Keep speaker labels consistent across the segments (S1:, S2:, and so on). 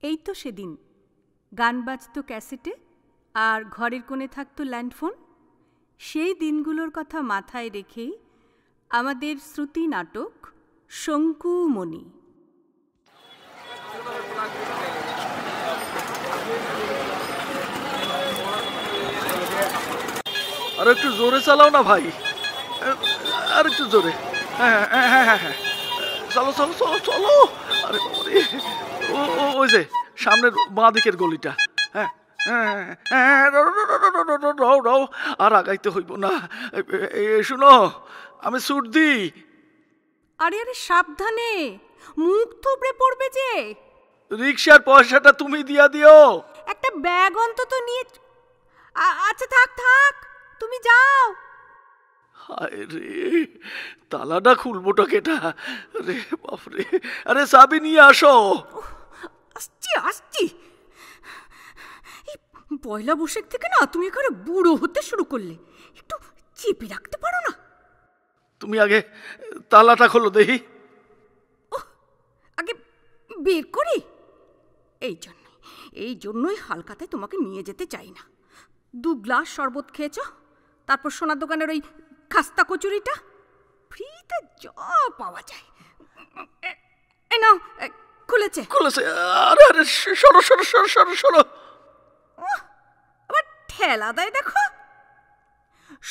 S1: এই তো সেদিন গান বাজতো ক্যাসেটে আর ঘরের কোণে থাকতো ল্যান্ডফোন। সেই দিনগুলোর কথা মাথায় রেখেই আমাদের শ্রুতি নাটক শঙ্কুমণি।
S2: আর একটু জোরে চালাও না ভাই, আর একটু জোরে। হ্যাঁ হ্যাঁ হ্যাঁ হ্যাঁ হ্যাঁ, চলো চলো চলো চলো। আরে বাবারে, ওই যে সামনের বাঁ দিকের গলিটা। হ্যাঁ হ্যাঁ হ্যাঁ, রাও রাও, আর আগাইতে হইব না। শুনো, আমি ছুট দিই।
S1: আরে আরে সাবধানে, মুখ থুবড়ে পড়বে যে।
S2: রিক্সার পয়সাটা তুমি দিয়া দিও।
S1: একটা ব্যাগ অন্তত নিয়ে। আচ্ছা থাক থাক, তুমি যাও।
S2: হায় রে, তালাটা খুলবোটা কেটা? রে বাপরে, আরে চাবি নিয়ে আসো।
S1: আসছি আসছি। এই পয়লা বৈশাখ থেকে না তুমি এখানে বুড়ো হতে শুরু করলে, একটু চেপে রাখতে পারো না?
S2: তুমি আগে তালাটা খোলো দেখি।
S1: আগে বের করি। এই জন্যই হালকাতে তোমাকে নিয়ে যেতে চাই না। 2 গ্লাস শরবত খেয়েছ, তারপর সোনার দোকানের ওই খাস্তা কচুরিটা ফ্রিতে যা পাওয়া যায়। এই নাও, খুলেছে।
S2: আরে আরে, সরো সরো সরো সরো সরো।
S1: আবার ঠেলা দেয় দেখো।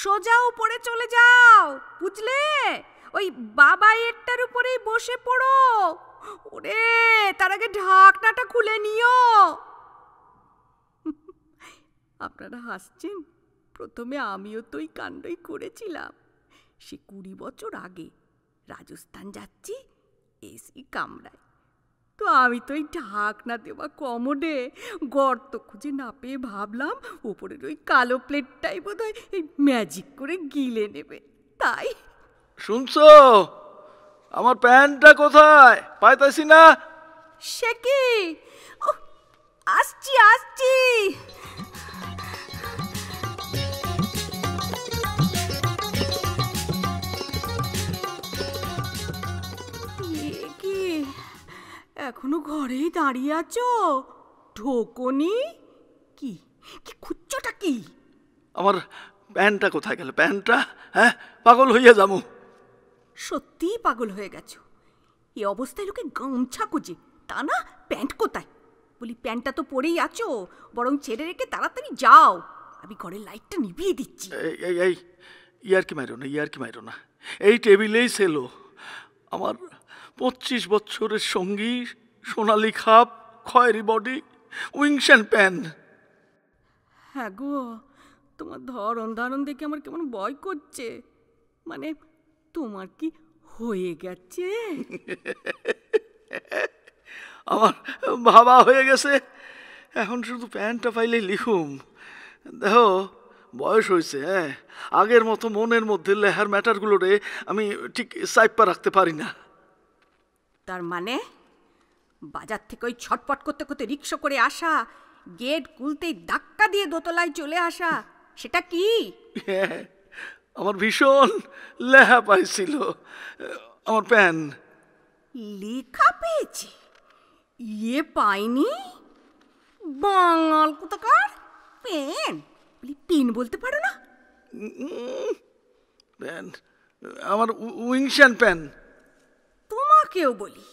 S1: সোজা উপরে চলে যাও, বুঝলে? ওই বাবা এরটার উপরেই বসে পড়ো। ওরে, তার আগে ঢাকনাটা খুলে নিও। আপনারা হাসছেন, প্রথমে আমিও তো ওই কাণ্ডই করেছিলাম। সে 20 বছর আগে রাজস্থান যাচ্ছি এসি কামরায়। তো আমি তো ওই ঢাকনা দেওয়া কমোডে গর্ত খুঁজে না পেয়ে ভাবলাম ওপরের ওই কালো প্লেটটাই বোধহয় এই ম্যাজিক করে গিলে নেবে, তাই।
S2: শুনছো, আমার প্যান্টটা কোথায়? পাইতাছি না।
S1: সে কি? আসছি আসছি। কি এখনো ঘরেই দাঁড়িয়ে আছো? ঢোকনি? কি কি খুঁজছোটা কি?
S2: আমার প্যান্টটা কোথায় গেল? প্যান্টটা, হ্যাঁ, পাগল হইয়া যাবো।
S1: সত্যিই পাগল হয়ে গেছো। এই অবস্থায় লোকে গামছা খুঁজে, তা না প্যান্ট কোথায়? বলি প্যান্টটা তো পরেই আছো, বরং ছেড়ে রেখে তাড়াতাড়ি যাও। আমি ঘরের লাইটটা নিভিয়ে দিচ্ছি।
S2: এই এই ইয়ারকি মাইরো না। এই টেবিলেই ছিল আমার 25 বছরের সঙ্গী, সোনালি খাপ, খয়েরি বডি, উইংস অ্যান্ড প্যান।
S1: হ্যাঁ গো, তোমার ধারণ দেখে আমার কেমন ভয় করছে। মানে তোমার কি হয়ে গেছে?
S2: আমার ভাবা হয়ে গেছে, এখন শুধু প্যান্টটা পাইলে লিখুম। দেখো, বয়স হয়েছে, হ্যাঁ, আগের মতো মনের মধ্যে লেহার ম্যাটারগুলোরে আমি ঠিক সাইপা রাখতে পারি না।
S1: তার মানে বাজার থেকে ওই ছটপট করতে করতে রিক্সা করে আসা, গেট খুলতেই ধাক্কা দিয়ে দোতলায় চলে আসা, সেটা কি?
S2: হ্যাঁ, আমার ভীষণ লেহা পাইছিল আমার প্যান।
S1: লেখা পেয়েছে? ইয়ে পাইনি বাঙাল কোথাকার। পেন বলি, পেন বলতে পারো না?
S2: প্যান, আমার উইংস অ্যান্ড প্যান।
S1: তোমাকেও বলি,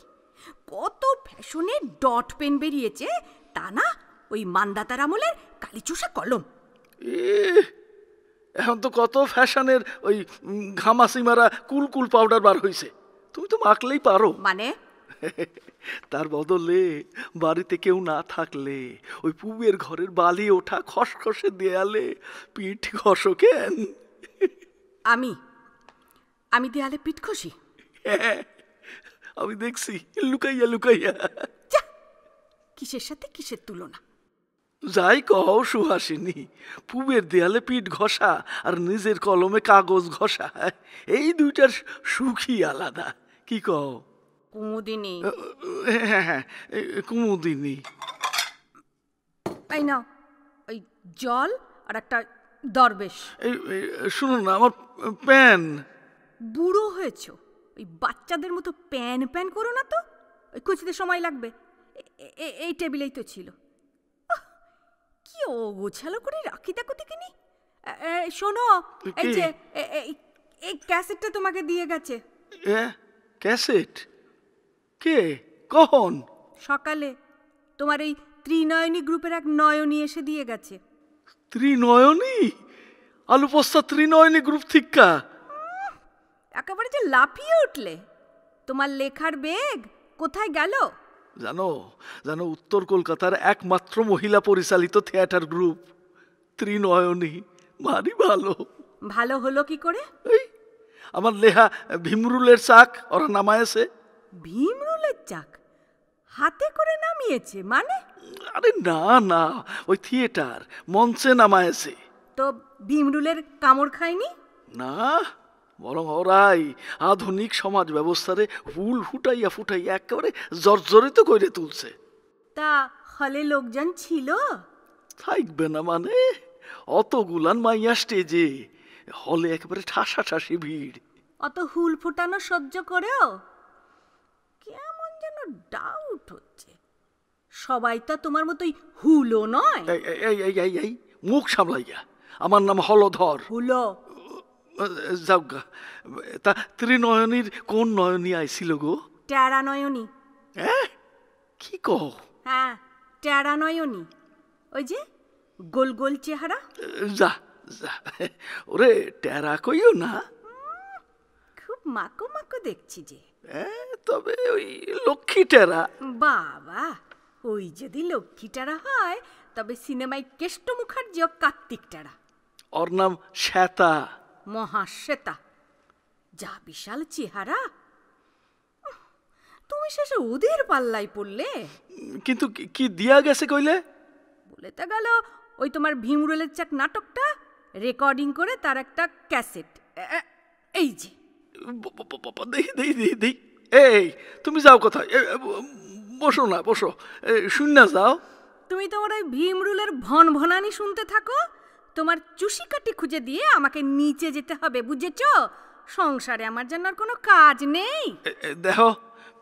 S1: কত ফ্যাশনের ডট পেন বেরিয়েছে, তা না ওই মান্দাতার আমলের কালিচুষা কলম।
S2: এখন তো কত ফ্যাশনের ওই ঘামাসি মারা কুল পাউডার বার হয়েছে, তুমি তো মাখলেই পারো।
S1: মানে
S2: তার বদলে বাড়িতে কেউ না থাকলে ওই পুবের ঘরের বালি ওঠা খসখসে দেয়ালে পিঠ ঘষো কেন?
S1: আমি দেয়ালে পিঠ খসি?
S2: হ্যাঁ, আমি দেখছি লুকাইয়া লুকাইয়া।
S1: কিসের সাথে কিসের তুলনা?
S2: যাই কও সুহাসিনী, পুবের দেয়ালে পিঠ ঘষা আর নিজের কলমে কাগজ ঘষা, এই দুইটার সুখই আলাদা, কি কও?
S1: কুমুদিনী।
S2: হ্যাঁ হ্যাঁ, কুমুদিনী।
S1: এই নাও ওই জল আর একটা দরবেশ।
S2: এই শুনুন না, আমার প্যান।
S1: বুড়ো হয়েছ, ওই বাচ্চাদের মতো প্যান প্যান করো না তো, ওই খুঁজতে সময় লাগবে। এই টেবিলেই তো ছিল। কি অগোছালো করে রাখি দেখো দেখিনি। শোনো, এই যে এই ক্যাসেটটা তোমাকে দিয়ে গেছে।
S2: ক্যাসেট? কে, কখন?
S1: সকালে তোমার এই ত্রিনয়নী গ্রুপের এক নয়নী এসে দিয়ে গেছে।
S2: ত্রিনয়নী? আলু পোস্তা ত্রিনয়নী গ্রুপ থিকা?
S1: একেবারে যে লাফিয়ে উঠলে। তোমার লেখার বেগ কোথায় গেল?
S2: জানো জানো, উত্তর কলকাতার একমাত্র মহিলা পরিচালিত থিয়েটার গ্রুপ ত্রিনয়নী। ভারী ভালো।
S1: ভালো হলো কি করে?
S2: এই আমার লেহা ভীমরুলের চাক ওরা নামায়েছে।
S1: ভীমরুলের চাক হাতে করে নামিয়েছে মানে?
S2: আরে না না, ওই থিয়েটার মঞ্চে নামায়েছে।
S1: তো ভীমরুলের কামড় খায়নি?
S2: না, বরং ওরাই আধুনিক সমাজ ব্যবস্থারে হুল ফুটাইয়া ফুটাইয়া একেবারে জর্জরিত করে তুলছে।
S1: তা হলে লোকজন ছিল?
S2: থাকবে না মানে, অতগুলান মাইয়া স্টেজে, হলে একেবারে ঠাসাঠাসি ভিড়।
S1: অত হুল ফুটানো সহ্য করেও কেমন যেন ডাউট হচ্ছে। সবাই তো তোমার মতোই হুলো নয়।
S2: এই মুখ সামলাইয়া, আমার নাম হলধর।
S1: হুলো
S2: যাওগা। তা ত্রিনয়নীর কোন নয়নী আইছিল গো?
S1: টেরা নয়নী।
S2: কি কও?
S1: হ্যাঁ, টেরা নয়নী। ওই যে গোল গোল চেহারা।
S2: যা যা, ওরে টেরা কইও না।
S1: খুব মাকো মাকো দেখছি যে।
S2: তবে ওই লক্ষ্মী টেরা।
S1: বাবা, ওই যদি লক্ষ্মী টেরা হয় তবে সিনেমায় কেষ্ট মুখার্জি ও কার্তিক টেরা।
S2: ওর নাম শ্বেতা।
S1: মহাশ্বেতা। যা বিশাল চেহারা। তুমি শেষে ওদের পাল্লায় পড়লে।
S2: কিন্তু কি দিয়া গেছে কইলে?
S1: বলে তা গেল ওই তোমার ভীমরুলের চাক নাটকটা রেকর্ডিং করে তার একটা ক্যাসেট। এই যে
S2: দেই। এই তুমি যাও কোথায়? বসো না, বসো, শুননা যাও।
S1: তুমি তোমার ওই ভীমরুলের ভনভনানি শুনতে থাকো। তোমার চুষিকাটি খুঁজে দিয়ে আমাকে নিচে যেতে হবে, বুঝেছ? সংসারে আমার জন্য আর কোনো কাজ নেই।
S2: দেখো,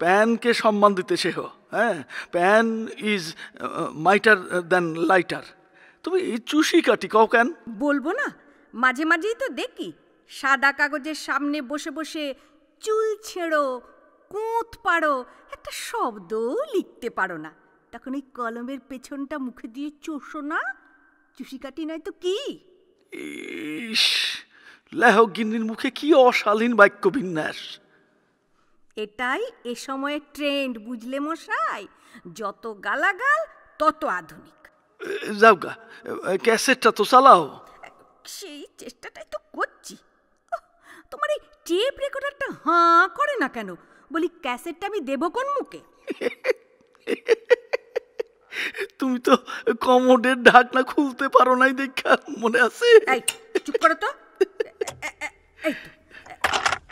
S2: প্যানকে সম্মান দিতে শেখো। হ্যাঁ, pen is mightier then lighter. তুমি চুষি কাটি কও কেন?
S1: বলবো না, মাঝে মাঝেই তো দেখি সাদা কাগজের সামনে বসে বসে চুল ছেঁড়ো, কুঁত পাড়ো, একটা শব্দও লিখতে পারো না। তখন এই কলমের পেছনটা মুখে দিয়ে চোষো না। চুষি কাটি নয় তো কি?
S2: ইস, লেহক গিন্নির মুখে কি অশালীন বাক্য বিন্যাস।
S1: এটাই এ সময়ের ট্রেন্ড, বুঝলে মশাই? যত গালাগাল তত আধুনিক।
S2: যাওগা, ক্যাসেটটা তো চালাও।
S1: সেই চেষ্টাটাই তো করছি। তোমার এই টেপ রেকর্ডারটা হাঁ করে না কেন? বলি ক্যাসেটটা আমি দেব কোন মুখে?
S2: তুমি তো কমোডের ঢাকনা খুলতে পারো নাই দেখা মনে আছে।
S1: এই চুপ করো তো।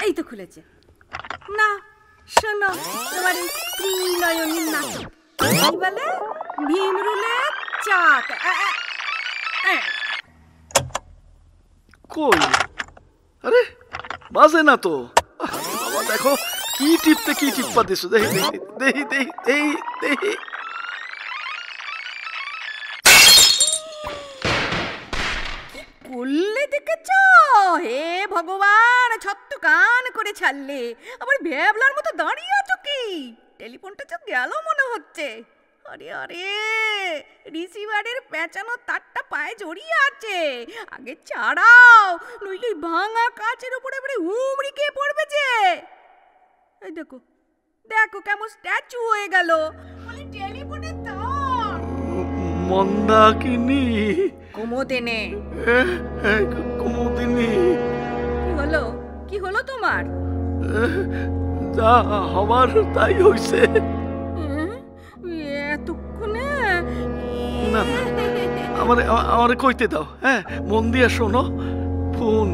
S1: এই তো খুলেছে। না শোনো, তোমার এই ত্রিনয়নীর নাটক বলে ভীমরুলের চাক।
S2: কই? আরে বাজে না তো। বাবা দেখো কি টিপা দিছো। দেখি
S1: করলে দেখেছ? হে ভগবান, ছত্ত কান করে ছাড়লে। আবার ভ্যাবলার মতো দাঁড়িয়ে আছো কি? টেলিফোনটা তো গেল মনে হচ্ছে। আরে আরে, রিসিভারের পেঁচানো তারটা পায়ে জড়িয়ে আছে। আগে ছাড়াও, নইলে ভাঙা কাচের উপরে এবারে উমড়িকে পড়বে যে। এই দেখো দেখো কেমন স্ট্যাচু হয়ে গেল। বলে টেলিফোনের তার।
S2: মন্দাকিনী।
S1: কুমুদিনী।
S2: কুমুদিনী।
S1: কি হলো তোমার?
S2: যা হবার তাই হইছে।
S1: এতক্ষণে?
S2: না আমারে কইতে দাও। হ্যাঁ, মন দিয়া শোনো। ফোন,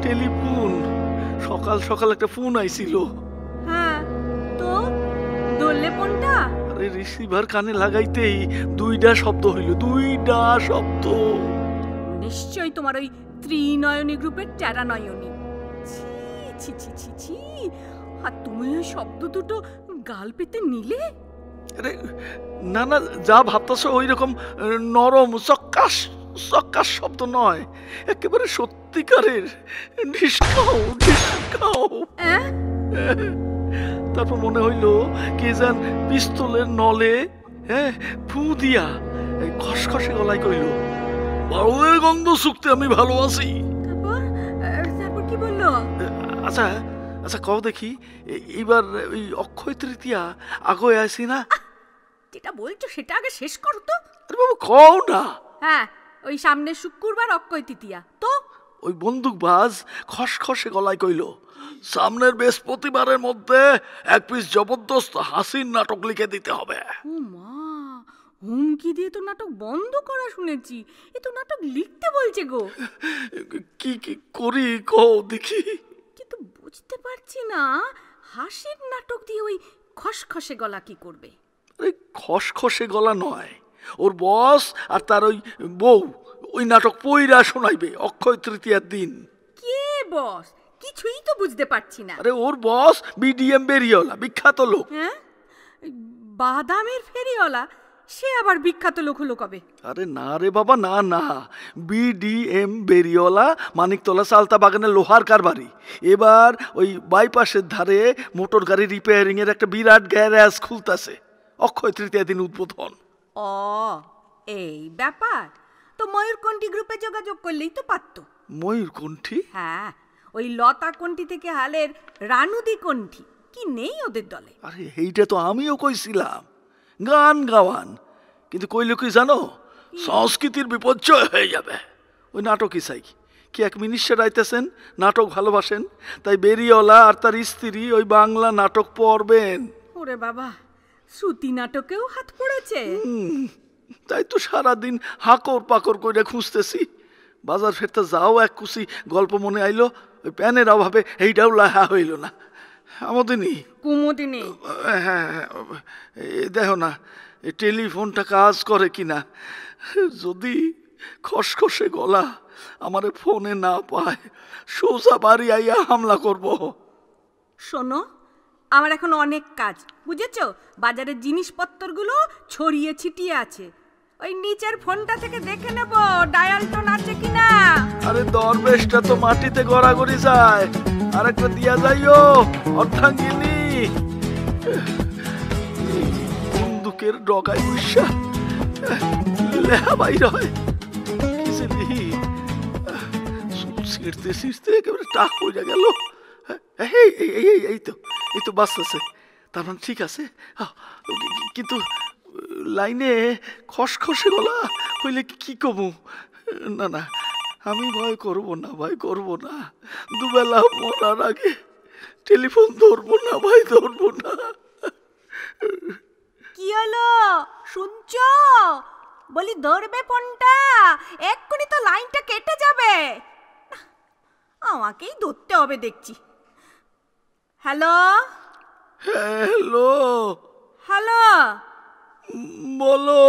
S2: টেলিফোন, সকাল সকাল একটা ফোন আইছিল।
S1: হ্যাঁ তো ধরলে ফোনটা?
S2: আরে রিসিভার কানে লাগাইতেই দুইটা শব্দ হইল। দুইটা শব্দ।
S1: নিশ্চয়ই তোমার ওই ত্রিনয়নী গ্রুপের টেরা নয়নী। ছি ছি ছি ছি ছি। আর তুমি ওই শব্দ দুটো গাল পেতে নিলে?
S2: আরে না না, যা ভাবতেছো ওই রকম নরম চক্কাস চক্কাস শব্দ নয়, একেবারে সত্যিকারের ঢিসকাও ঢিসকাও। তারপর মনে হইল কে যেন পিস্তলের নলে ফু দিয়া খসখসে গলায় কইল, বাউলের গন্ধ শুকতে আমি ভালো আছি।
S1: তারপর কি বললো?
S2: আচ্ছা আচ্ছা, কও দেখি এইবার ওই অক্ষয় তৃতীয়া আগে আসি না?
S1: যেটা বলছো সেটা আগে শেষ করো তো।
S2: আরে বাবু কও না।
S1: হ্যাঁ, ওই সামনের শুক্রবার অক্ষয় তৃতীয়া তো।
S2: ওই বন্দুকবাজ খসখসে গলায় কইল, সামনের বৃহস্পতিবারের মধ্যে এক পিস জবরদস্ত হাসির নাটক লিখে দিতে হবে।
S1: ও মা, হুমকি দিয়ে তো নাটক বন্ধ করা শুনেছি, এ তো নাটক লিখতে বলছে গো।
S2: কি কি করি কও দেখি।
S1: কিন্তু বুঝতে পারছি না, হাসির নাটক দিয়ে ওই খসখসে গলা কি করবে?
S2: আরে খসখসে গলা নয়, ওর বস আর তার ওই বউ ওই নাটক পইরা শোনাইবে অক্ষয় তৃতীয়ার দিন।
S1: কে বস? কিছুই তো বুঝতে পারছি না।
S2: আরে ওর বস বিডিএম বেরিওয়ালা, বিখ্যাত লোক।
S1: হ্যাঁ, বাদামের ফেরিওয়ালা, সে আবার বিখ্যাত লোক হলো কবে?
S2: আরে না রে বাবা, না না, বিডিএম বেরিওয়ালা মানিকতলা চালতা বাগানের লোহার কারবারি। এবার ওই বাইপাসের ধারে মোটর গাড়ি রিপেয়ারিং এর একটা বিরাট গ্যারেজ খুলতেছে, অক্ষয় তৃতীয়া দিন উদ্বোধন।
S1: ও এই ব্যাপার, তো ময়ূরকণ্ঠী গ্রুপে যোগাযোগ করলেই তো পারতো।
S2: ময়ূরকণ্ঠী?
S1: হ্যাঁ, ওই লতা কণ্ঠী থেকে হালের রানুদি কণ্ঠী কি নেই ওদের দলে?
S2: আরে এইটা তো আমিও কইছিলাম, গান গাওয়ান, কিন্তু কইল কি জানো, সংস্কৃতির বিপর্যয় হয়ে যাবে। ওই নাটকই চাই। কি এক মিনিস্টার আইতেছেন, নাটক ভালোবাসেন, তাই বেরিওয়ালা আর তার স্ত্রী ওই বাংলা নাটক পড়বেন।
S1: ওরে বাবা, শ্রুতি নাটকেও হাত পড়েছে।
S2: তাই তো সারাদিন হাকর পাকর করে খুঁজতেছি। বাজার ফেরতে যাও এক কুচি গল্প মনে আইলো, ওই প্যানের অভাবে এইটাও লাহা হইল না। আমদিনী,
S1: কুমুদিনী,
S2: হ্যাঁ দেখো না এই টেলিফোনটা কাজ করে কিনা। যদি খসখসে গলা আমারে ফোনে না পায়, সোজা বাড়ি আইয়া হামলা করব।
S1: শোনো, আমার এখন অনেক কাজ, বুঝেছো? বাজারের জিনিসপত্রগুলো ছড়িয়ে ছিটিয়ে আছে, ওই নিচের ফোনটা থেকে দেখে নেব ডায়াল টোন আছে কিনা।
S2: আরে দরবেশটা তো মাটিতে গড়াগড়ি যায়, আরেকটা দিয়া যাইও অর্ধাঙ্গিনী। বন্দুকের ডগায় উৎসা লেহা বাইর হয়, ছিঁড়তে ছিঁড়তে একেবারে টাক পড়ে গেল। এই তো বাঁচতেছে, তার মানে ঠিক আছে। কিন্তু লাইনে খসখসে গলা হইলে কি কমু? না না, আমি ভয় করব না, ভয় করব না। দুবেলা মরার আগে টেলিফোন ধরবো না, ভাই ধরবো না।
S1: কি হলো শুনছো? বলি ধরবে ফোনটা, এক্ষুনি তো লাইনটা কেটে যাবে। আমাকেই ধরতে হবে দেখছি। হ্যালো
S2: হ্যালো
S1: হ্যালো,
S2: বলো।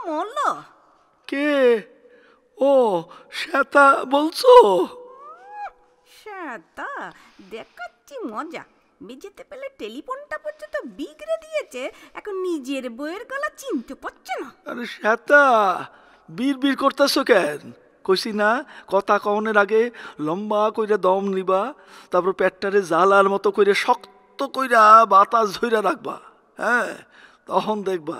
S1: বলো।
S2: কে? ও শ্বেতা বলছো?
S1: শ্বেতা, দেখাচ্ছি মজা। বেজেতে পেলে টেলিফোনটা পর্যন্ত বিগড়ে দিয়েছে, এখন নিজের বইয়ের গলা চিনতে পারছে না।
S2: আরে শ্বেতা, বীর করতেছো কেন? কইছি না কথা কওনের আগে লম্বা কইরা দম নিবা, তারপর পেটটারে জালার মতো কইরা শক্ত কইরা বাতাস ধইরা রাখবা। হ্যাঁ, তখন দেখবা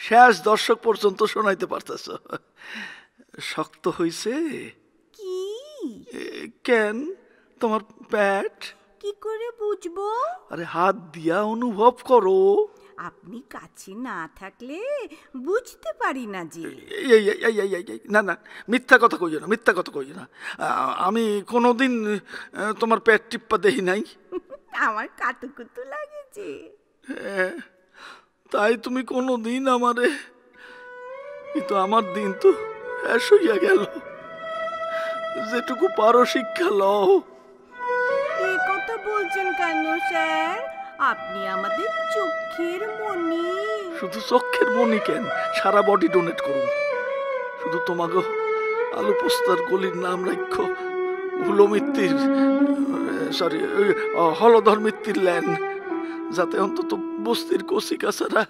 S2: শেষ দর্শক পর্যন্ত শোনাইতে পারতেছ। শক্ত হইছে?
S1: কি
S2: কেন, তোমার পেট?
S1: কি করে বুঝবো?
S2: আরে হাত দিয়া অনুভব করো।
S1: আপনি কাছে না থাকলে বুঝতে পারি না যে।
S2: না না, মিথ্যা কথা কইও না, মিথ্যা কথা কইও না। আমি কোনোদিন তোমার পেট টিপ্পা দেখি নাই।
S1: আমার কাতুকুতু লাগেছে।
S2: হ্যাঁ, তাই তুমি কোনোদিন আমারে, কিন্তু আমার দিন তো শেষ হইয়া গেল। যেটুকু পারো শিক্ষা লও।
S1: এই কথা বলছেন কেন স্যার? আপনি আমাদের চোখের মনি।
S2: শুধু চোখের মনি কেন, সারা বডি ডোনেট করুন। শুধু তোমাকে আলু পোস্তার গলির নাম রাখো হুলো মিত্তির, সরি হলধর মিত্তির ল্যান্ড। যাতে অন্তত বস্তির কচি কাছারা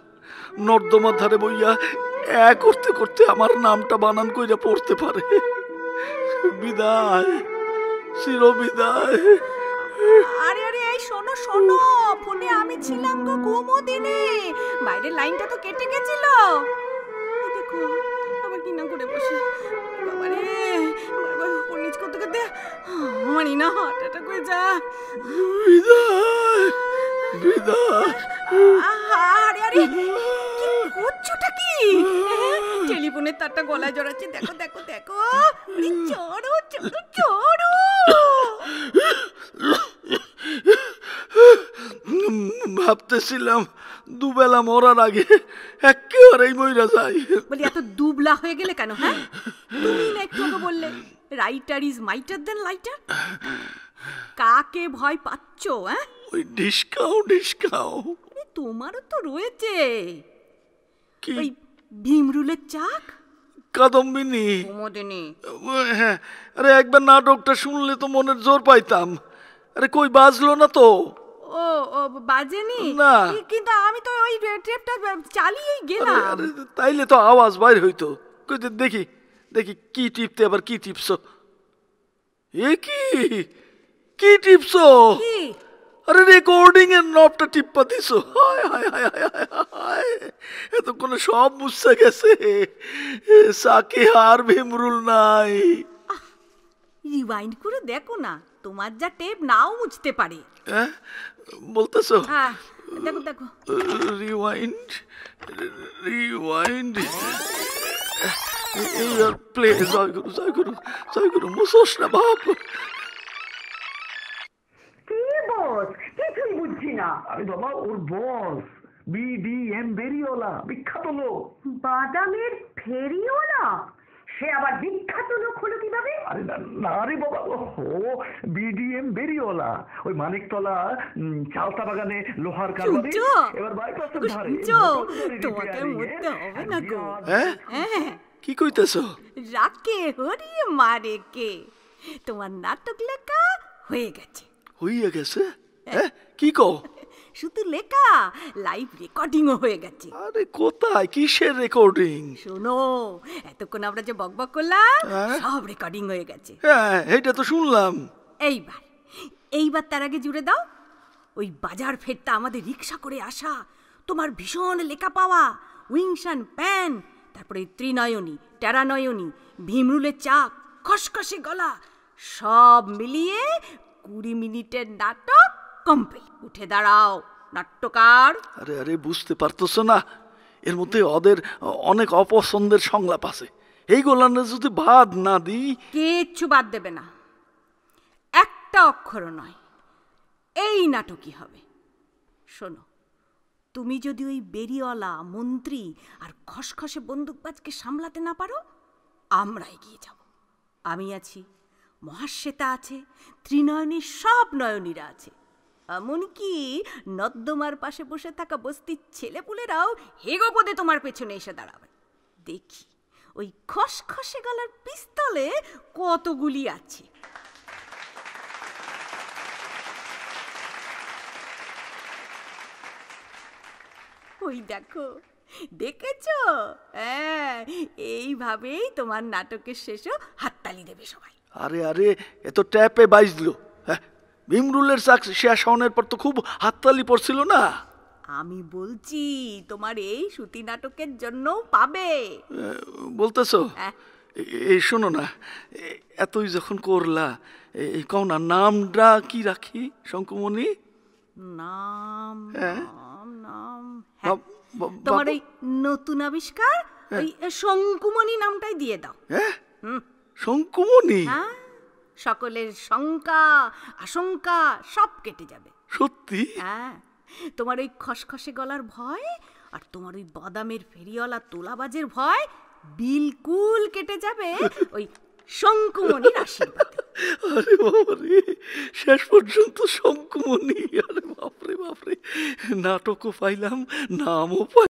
S2: নর্দমার ধারে বইয়া করতে করতে আমার নামটা বানান কইরা পড়তে পারে। বিদায়, চির বিদায়।
S1: আরে আরে এই শোনো শোনো, ফোনে আমি ছিলাম গো কুমুদিনী, বাইরের লাইনটা তো কেটে গেছিল। দেখো আবার কি না করে বসে, বাবারে বারবার উপর নিচ করতে করতে আমারই না হার্ট অ্যাটাক হয়ে যায়।
S2: বিদায় বিদায়।
S1: আরে আরে কি করছোটা কি? টেলিফোনের তারটা গলায় জড়াচ্ছে, দেখো দেখো দেখো। চড়ো চড়ো চড়ো।
S2: ভাবতেছিলাম দুবেলা মরার আগে একেবারেই মইরা যাই।
S1: বলি এত দুবলা হয়ে গেলে কেন? হ্যাঁ, তুমি না একটু আগে বললে writer is mightier then lighter. কাকে ভয় পাচ্ছ? হ্যাঁ,
S2: ওই ডিসকাও ডিসকাও
S1: তোমারও তো রয়েছে।
S2: কি?
S1: ওই ভীমরুলের চাক,
S2: কাদম্বিনী।
S1: কুমুদিনী।
S2: হ্যাঁ, আরে একবার নাটকটা শুনলে তো মনের জোর পাইতাম। আরে কই বাজলো না তো।
S1: ও ও বাজেনি
S2: না,
S1: কিন্তু আমি তো ওই টেপটা চালিয়েই গেলাম।
S2: আরে তাইলে তো আওয়াজ বাইর হইতো। কই দেখি দেখি কি টিপতে আবার কি টিপছো? এ কি কি টিপছো?
S1: কি?
S2: আরে রেকর্ডিং এর নবটা টিপ্পা দিছো। হায় হায় হায় হায় হায় হায়, এতক্ষণে সব মুছে গেছে। সাকে আর ভীমরুল নাই।
S1: রিওয়াইন্ড করে দেখো না, তোমার যা টেপ নাও মুছতে পারে।
S2: হ্যাঁ বলতেছো?
S1: হ্যাঁ দেখো দেখো।
S2: রিওয়াইন্ড রিওয়াইন্ড এই আর প্লে। জয় গুরু জয় গুরু জয় গুরু। মুসোস না বাপ।
S3: কি বস? কিছুই বুঝছি না। আরে বাবা, ওর বস বিডিএম বেরিওয়ালা, বিখ্যাত লোক। বাদামের ফেরিওয়ালা? সে আবার বিখ্যাত লোক হলো কিভাবে? আরে না রে বাবা, ও বিডিএম বেরিওয়ালা, ওই মানিকতলা চালতা বাগানে লোহার কারবারি, এবার বাইপাসের ধারে।
S1: তোমাকে মরতে হবে না গো।
S2: হ্যাঁ কি কইতেছো?
S1: রাকে হরিয়ে মারে কে, তোমার নাটক লেখা হয়ে গেছে।
S2: হইয়া গেছে? হ্যাঁ কি কও?
S1: শুধু লেখা, লাইভ রেকর্ডিংও হয়ে গেছে।
S2: আরে কোথায়, কিসের রেকর্ডিং?
S1: শোনো, এতক্ষণ আমরা যে বকবক করলাম
S2: হ্যাঁ?
S1: সব রেকর্ডিং হয়ে গেছে।
S2: হ্যাঁ এইটা তো শুনলাম।
S1: এইবার এইবার তার আগে জুড়ে দাও, ওই বাজার ফেরটা আমাদের রিক্সা করে আসা, তোমার ভীষণ লেখা পাওয়া, উইংসান প্যান, তারপরে ত্রিনয়নী, টেরানয়নী, ভীমরুলের চাক, খসখসে গলা, সব মিলিয়ে 20 মিনিটের নাটক কমপ্লিট। উঠে দাঁড়াও নাট্যকার।
S2: আরে আরে বুঝতে পারতেছো না, এর মধ্যে ওদের অনেক অপছন্দের সংলাপ আছে। এইগুলো যদি বাদ না দিই।
S1: কিচ্ছু বাদ দেবে না, একটা অক্ষরও নয়। এই নাটকই হবে। শোনো, তুমি যদি ওই বেরিওয়ালা, মন্ত্রী আর খসখসে বন্দুকবাজকে সামলাতে না পারো, আমরা এগিয়ে যাব। আমি আছি, মহাশ্বেতা আছে, ত্রিনয়নীর সব নয়নীরা আছে, এমনকি নর্দমার পাশে বসে থাকা বস্তির ছেলেপুলেরাও হেগোপদে তোমার পেছনে এসে দাঁড়াবে। দেখি ওই খসখসে গলার পিস্তলে কতগুলি আছে। ওই দেখো, দেখেছো? হ্যাঁ, এইভাবেই তোমার নাটকের শেষও হাততালি দেবে সবাই।
S2: আরে আরে এত ট্যাপে বাজলো। হ্যাঁ, ভীমরুলের চাক শেষ হওয়ার পর তো খুব হাততালি পড়ছিল না?
S1: আমি বলছি তোমার এই সুতি নাটকের জন্য পাবে।
S2: বলতেছো? এই শোনো না, এতই যখন করলা, এই কও না নামটা কি রাখি শঙ্কুমণি?
S1: নাম
S2: হ্যাঁ?
S1: নাম নাম তোমার
S2: বাবু?
S1: ওই নতুন আবিষ্কার ওই শঙ্কুমণি নামটাই দিয়ে দাও।
S2: হ্যাঁ শঙ্কুমণি?
S1: হ্যাঁ, সকলের শঙ্কা আশঙ্কা সব কেটে যাবে।
S2: সত্যি?
S1: হ্যাঁ, তোমার ওই খসখসে গলার ভয় আর তোমার ওই বাদামের ফেরিওয়ালা তোলাবাজের ভয় বিলকুল কেটে যাবে ওই শঙ্কুমণির আশীর্বাদে।
S2: আরে বাবারে, শেষ পর্যন্ত শঙ্কুমণি। আরে বাপরে বাপরে, নাটকও পাইলাম, নামও পাইলাম।